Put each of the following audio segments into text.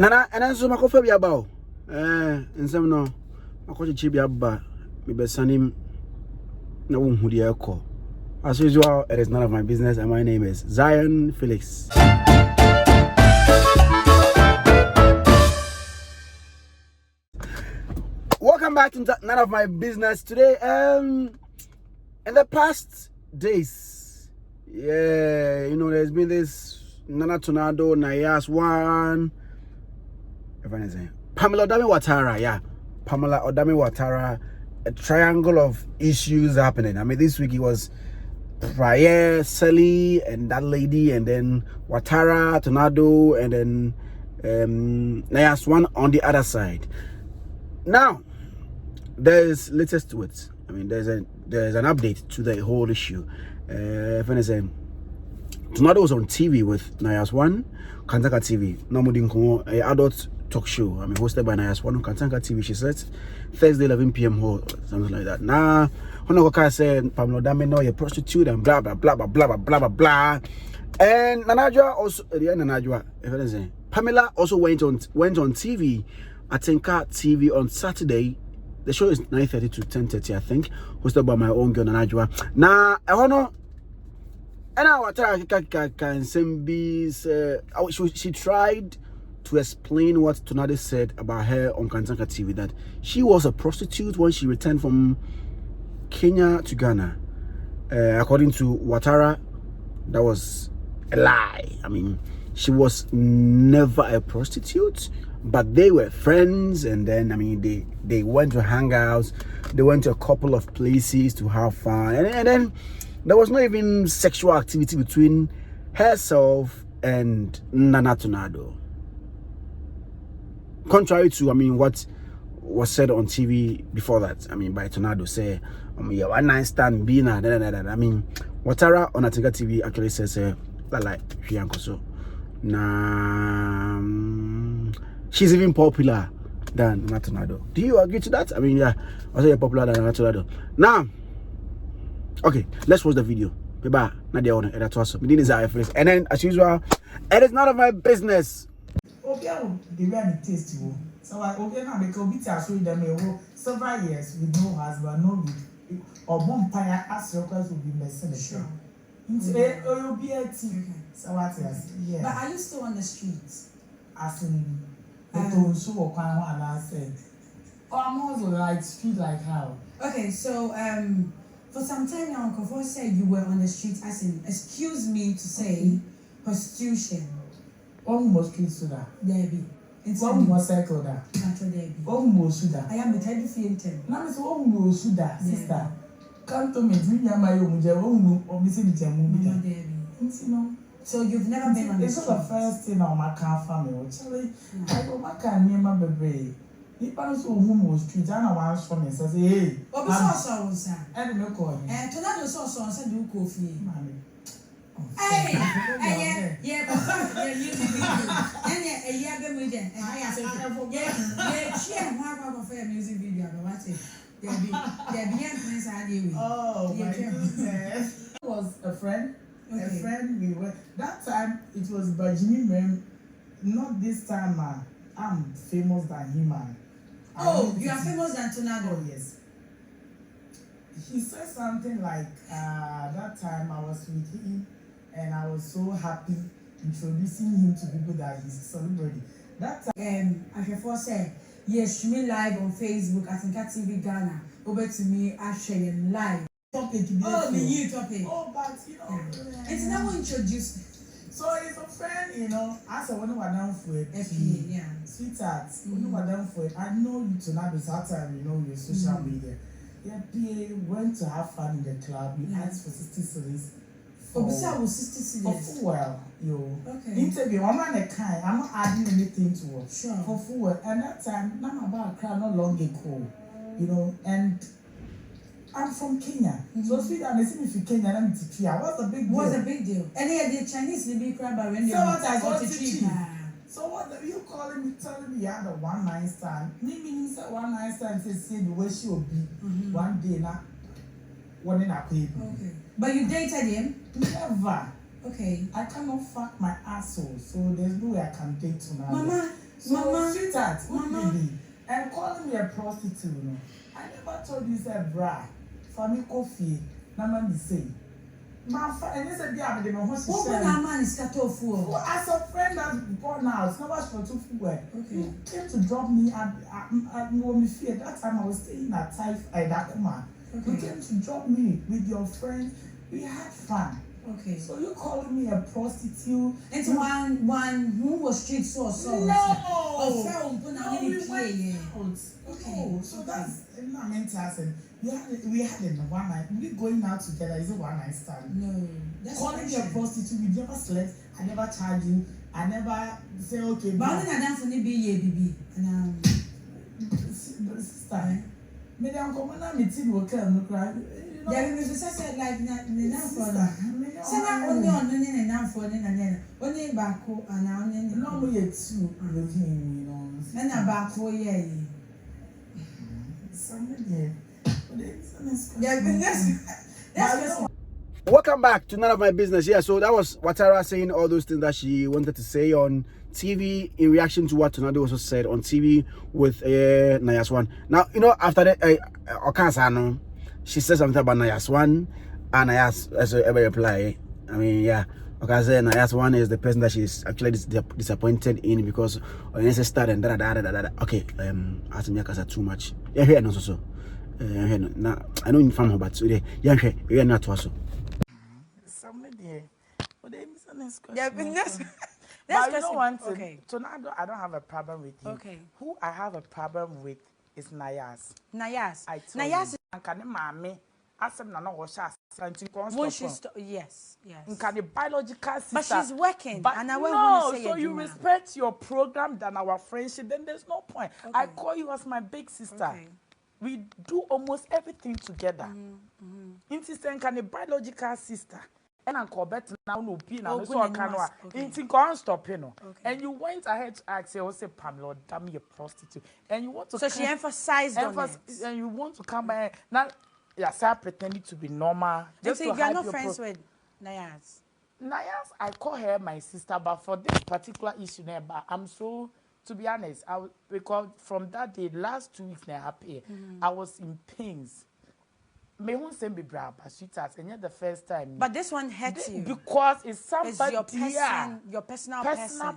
Nana, and then so my coffee about. And some no, my coach chibi abba, me be sanim. No one who the call. As usual, it is none of my business, and my name is Zionfelix. Welcome back to None of My Business. Today, in the past days, there's been this Nana Tornado, Nayas one, Pamela Odame Pamela Odame, a triangle of issues happening. I mean, this week it was Prayer, Sally, and that lady, and then Ouattara, Tornado, and then Nayas one on the other side. Now, there's latest to it. I mean, there's an update to the whole issue. Tornado was on TV with Nayas One, Kantaka TV. Namudinko, a adult talk show. I mean, hosted by Nayas One on Kantaka TV. She said Thursday 11 p.m. or something like that. Nah, Honoka said Pamela Odame, no, you're a prostitute and blah blah blah blah blah blah blah blah blah. And Nanajwa also, Pamela also went on TV. Atenka TV on Saturday. The show is 9:30 to 10:30, I think. Hosted by my own girl Nanajwa. Now, I wanna. And our can she tried to explain what Tornado said about her on Kantanka TV, that she was a prostitute when she returned from Kenya to Ghana. According to Ouattara, that was a lie. I mean, she was never a prostitute, but they were friends, and then I mean they went to hang out, they went to a couple of places to have fun, and then there was not even sexual activity between herself and Nana Tornado. Contrary to what was said on TV before that, I mean by Tornado, say yeah, one night stand being I mean Ouattara on Atinga TV actually says like so. Nah, she's even popular than Nana Tornado. Do you agree to that? I mean, yeah, I say you're popular than Nana Tornado. Now, okay, let's watch the video. Bye-bye. Nadia on it. That's awesome. My name is Zionfelix. And then, as usual, it is none of my business. Okay, the way I taste you. So I okay now because we tell you them several years with no husband, no with or vampire as your class will be messing. Sure. You'll be a tea. So what else? Yeah. But are you still on the streets? As in, the so or and I said, almost like street like how? Okay, so for some time now, Uncle said you were on the streets, as in, excuse me to say, prostitution. Almost street soda. There be. Almost cycle that. Natural there be. Almost soda. I am the tidy feeling. Now it's almost soda, sister. Come to me, bring your my own, or missing the movie. There be. You know. So you've never been on the streets? It's not the first thing on my car family. Actually, I go my car near my baby. If I was home street, I know why from me. Say, hey. Oh, but so, sir. I don't know. Tornado so said you coffee. Hey, yeah, but music video. And a year been with them. And I said, yeah, she and one of a music video. But what's it? There be friends I deal with. Oh, my goodness. I was a friend. Okay. A friend we were. That time it was Bajini Mem. Not this time, man. I'm famous than him, man. Oh, you are famous than Tornado? Oh, yes. He said something like, that time I was with him and I was so happy introducing him to people that he's a celebrity. That time, Ashawo said, yes, me live on Facebook at Inka TV Ghana. Over to me, Ashawo live. Topic. Oh, the new topic. Oh, but it's never introduced. So it's a friend, as I want to down for it. Yeah. Sweetheart, when you were down for it, I know you tonight is that time, your social media. Yeah, PA went to have fun in the club. We asked for 60 cities. Oh, besides was 60 cities. For well, Okay. Interview, I'm not a kind. I'm not adding anything to it. Sure. For full well. And that time, I'm about a crowd not long ago, and I'm from Kenya. So sweetheart, they see me from Kenya, I'm to Kenya. What's the big deal? What's the big deal? And the Chinese, they be crab when they So what are you calling me, telling me you had a one night stand? Me meaning that one night stand say the way she will be one day now. One in a paper. Okay. But you dated him? Never. Okay. I cannot fuck my asshole, so there's no way I can date tonight. Mama, So, Mama, sweetheart, Mama. baby, and calling me a prostitute, no. I never told you, said, bra, for me coffee, Nama me say. My friend, and this is the other day, what when a man is cut off for? As a friend that's gone now, it's never for two food. Okay. You came to drop me at me fear. That time I was staying at Dakuma. Okay. You came to drop me with your friends. We had fun. Okay. So you calling me a prostitute? And one who was street so No. Oh, we went out. Okay. So that's not meant to ask. We had it one night. We going out together. Is it one night stand? No. That's calling me a prostitute. We never slept. I never charge you. I never say okay. But I didn't for the baby. And sister, me dem come na meeting will come no cry. There is a said like na for na. Say na only on na for na only bako and only no mo ye two looking, you know. Na na bako ye. Somebody. That's Welcome back to None of My Business. Yeah, so that was Watara saying all those things that she wanted to say on TV in reaction to what Tonado also said on TV with Nayaswan. Now, you know, after that, Okasano, she said something about Nayaswan, and Nayas as a reply. I mean, yeah, Okaze Nayaswan is the person that she's actually disappointed in because on his start and da. Okay, Asimiakasa too much. Yeah, here no so. Now I know in family, but today, yeah, we are not also. Somebody. But they misunderstood. Yeah, But you know one thing. Okay. Tornado, I don't have a problem with you. Okay. Who I have a problem with is Nayas. Nayas. I told Nayas. you. Nkane mame. Asem na no washa santi Yes. Nkane biological sister. But she's working. But and I no, say so you respect your program than our friendship. Then there's no point. Okay. I call you as my big sister. Okay. We do almost everything together. Inti say nkane biological sister. And Uncle Bet now no be now so canwa. Inti can't stop you know. And you went ahead to ask you say Pamela Odame a prostitute. And you want to so she emphasized on it. And you want to come by now. Yeah, start pretending to be normal. Just so you're not friends with Nayas. Nayas, I call her my sister, but for this particular issue, I'm so, to be honest, because from that day, last 2 weeks, I was in pains. Me won't send me bra, but sweetheart, and yet the first time. But this one hurts you because it's somebody your personal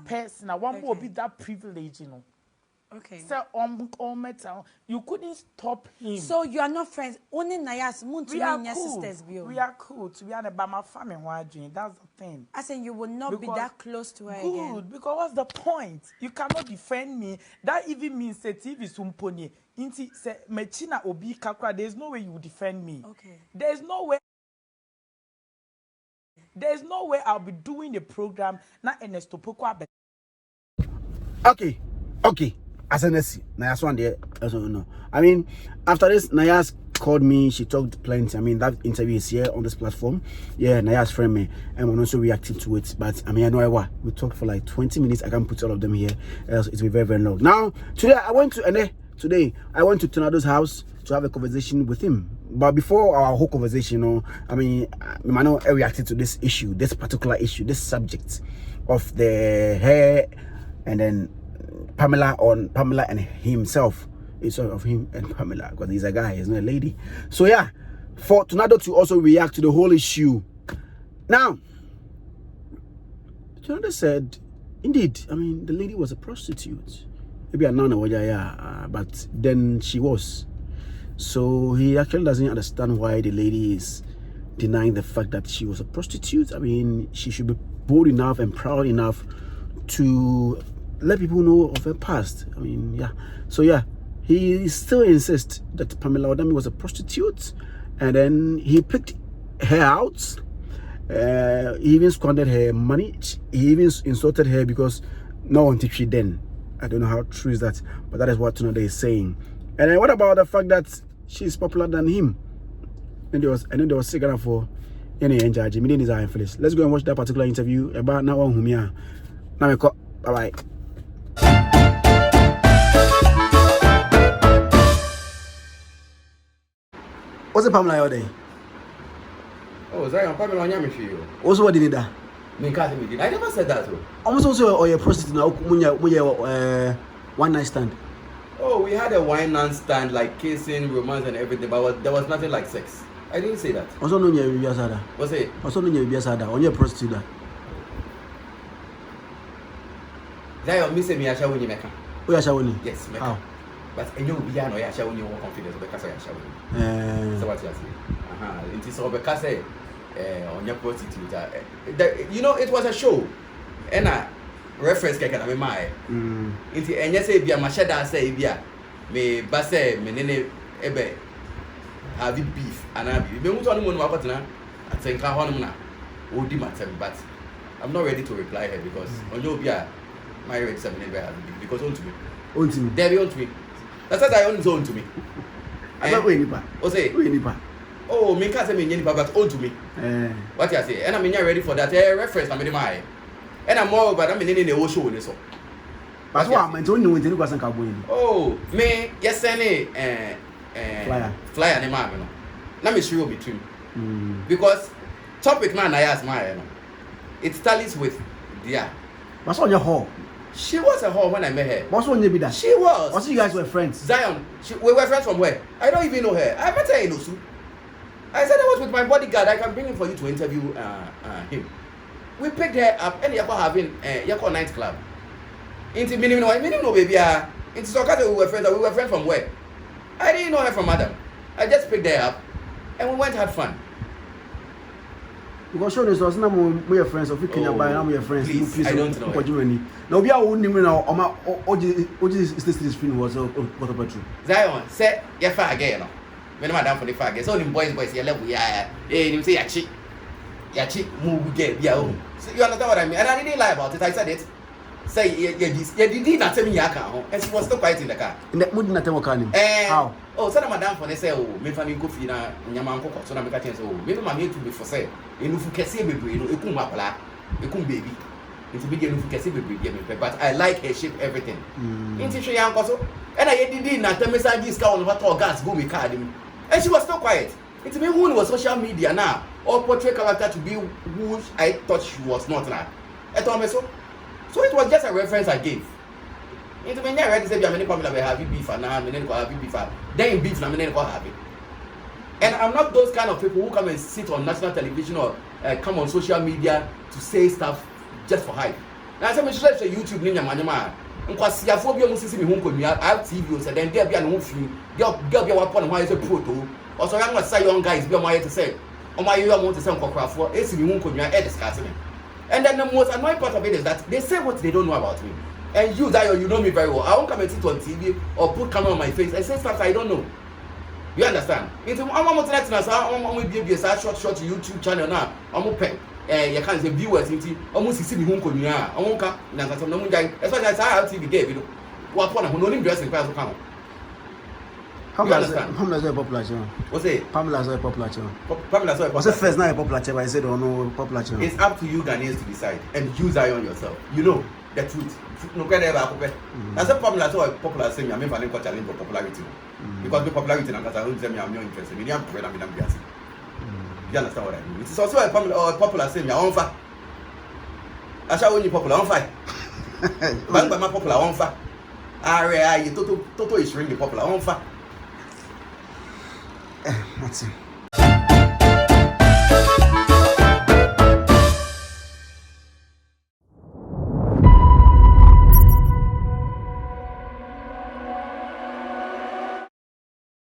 person. I want more be that privilege, you know. Okay. So you couldn't stop him. So you are not friends. Only Nayas, we are cool. Sisters, we are cool. To be honest, but my family watching. That's the thing. I said you will not be that close to her again. Good, because what's the point? You cannot defend me. That even means that TV sumponi. Inti se mechina obi kakra. There's no way you will defend me. Okay. There's no way. There's no way I'll be doing the program. Not Ernesto Pokwa. Okay. As an SC, Nayas one there, no. I mean, after this, Nayas called me, she talked plenty. I mean, that interview is here on this platform. Yeah, Nayas friend me, and we're also reacting to it. But I mean, I know what we talked for like 20 minutes. I can't put all of them here, else it will be very, very long. Now, today I went to Tornado's house to have a conversation with him. But before our whole conversation, I mean, I reacted to this issue, this particular issue, this subject of the hair, and then Pamela and himself. It's of him and Pamela because he's a guy, he's not a lady. So yeah, for Tornado to also react to the whole issue. Now, Tornado said, indeed, I mean, the lady was a prostitute. Maybe a nana, but then she was. So he actually doesn't understand why the lady is denying the fact that she was a prostitute. I mean, she should be bold enough and proud enough to let people know of her past. I mean, yeah. So yeah, he still insists that Pamela Odame was a prostitute, and then he picked her out. He even squandered her money. He even insulted her because no one teach then. I don't know how true is that, but that is what Tonade is saying. And then what about the fact that she's popular than him? And there was cigarette for any judge. Me is Zionfelix. Let's go and watch that particular interview about now on Humia. Now we call. Bye bye. What's the Pamela Odame? Oh, Zion, Pamela Odame for you. Also, what did that? Me can't me. I never said that. Almost also or your prostitute now one night stand. Oh, we had a wine night stand, like kissing, romance, and everything, but there was nothing like sex. I didn't say that. Also no nya bibia sada. What's it? Also no nya bibia sada. On your prostitute. Zion, me say me Ashawo ni meka. Oh Ashawo ni. Yes, meka. How? But enyo bia no Ashawo ni more confidence because I Ashawo. So what you say? It is over because on your prostitute. You know, it was a show, and reference keke na me mai. Inti enye say bia masheda say bia me ba say me nene ebe have beef and abi. Me mutu anu mo no akotena atenka honum na odi matem, but I'm not ready to reply her because onyo bia my ready to me have beef because on to me. There be on to me. That's what I own to me. I don't wait nipa. O say wait nipa. Oh, me can't say me nipa but on to me. What you say? And I'm not ready for that reference na me mai. And I'm more about I'm in the show this so. But what I'm telling you when you go san cowboy. Oh, me yes any flyer ne ma me no. Na me sure between. Because topic man I ask my no. It tallies with yeah. What's on your hall? She was a whore when I met her. What's on your bida? She was. Also you guys were friends. Zion, we were friends from where? I don't even know her. I met her in Osu. I said I was with my bodyguard. I can bring him for you to interview him. We picked her up and you're having a nightclub. Into minimum no baby. Into Sokata we were friends from where? I didn't know her from Adam. I just picked her up and we went and had fun. Because sure this was not we are friends of Kenya by now we are friends. Please, I don't know. Now we are only now Oji is this film was what about you? Zion say you far again. When madam for the far again. So the boys you level yeah. You say yachi move get yeah. So you understand what I mean? And I didn't lie about it. I said it. Say you did not tell me yaka and she was still quiet in the car. In that mood not tell how? Oh, so madam for they say oh me family go fi na nyama nkoko so na me ka chen so me ma me to be for say enufu kese bebre no ekun mapala ekun baby into be enufu kese bebre be me but I like her shape everything into she yan so and I did na tell me say this car on what gas go me card him and she was still quiet. It me who was social media now or portray character to be who I thought she was not now. So it was just a reference I gave. Into me never ready to say many Pamela have beef and now many have beef. Then beef na many have it. And I'm not those kind of people who come and sit on national television or come on social media to say stuff just for hype. Now I say me should say YouTube ni nyama. Nkwasi afobia mu sisi me hu konua TV o say then there be an hu fi. Girl be wa pon ho say proto. Also young say young guys be mo to say my you want to say nkwafo esi me hu konua discuss me. And then the most annoying part of it is that they say what they don't know about me. And you, Zion, you know me very well. I won't come and sit on TV or put camera on my face and say stuff I don't know. You understand? It's I'm be a short YouTube channel now. I'm open. You can't say viewers into almost see me home konya. I won't come. That's why I say TV gave you. What one who know dressing class will come. Pamela's a popular channel. What's it? Pamela's a popular channel. Pamela's a was the first night popular channel. I said, oh no, popular channel. It's up to you Ghanaians to decide and you Zion yourself. You know the truth. No can ever happen. That's a Pamela so popular saying I mean for challenge for popularity. Because the popularity and I don't say I'm not interested. You understand what I mean? It's also a popular saying you're on fire. Ashawo you popular on fire. Bang my popular on fire. Toto is really popular on fire. That's it.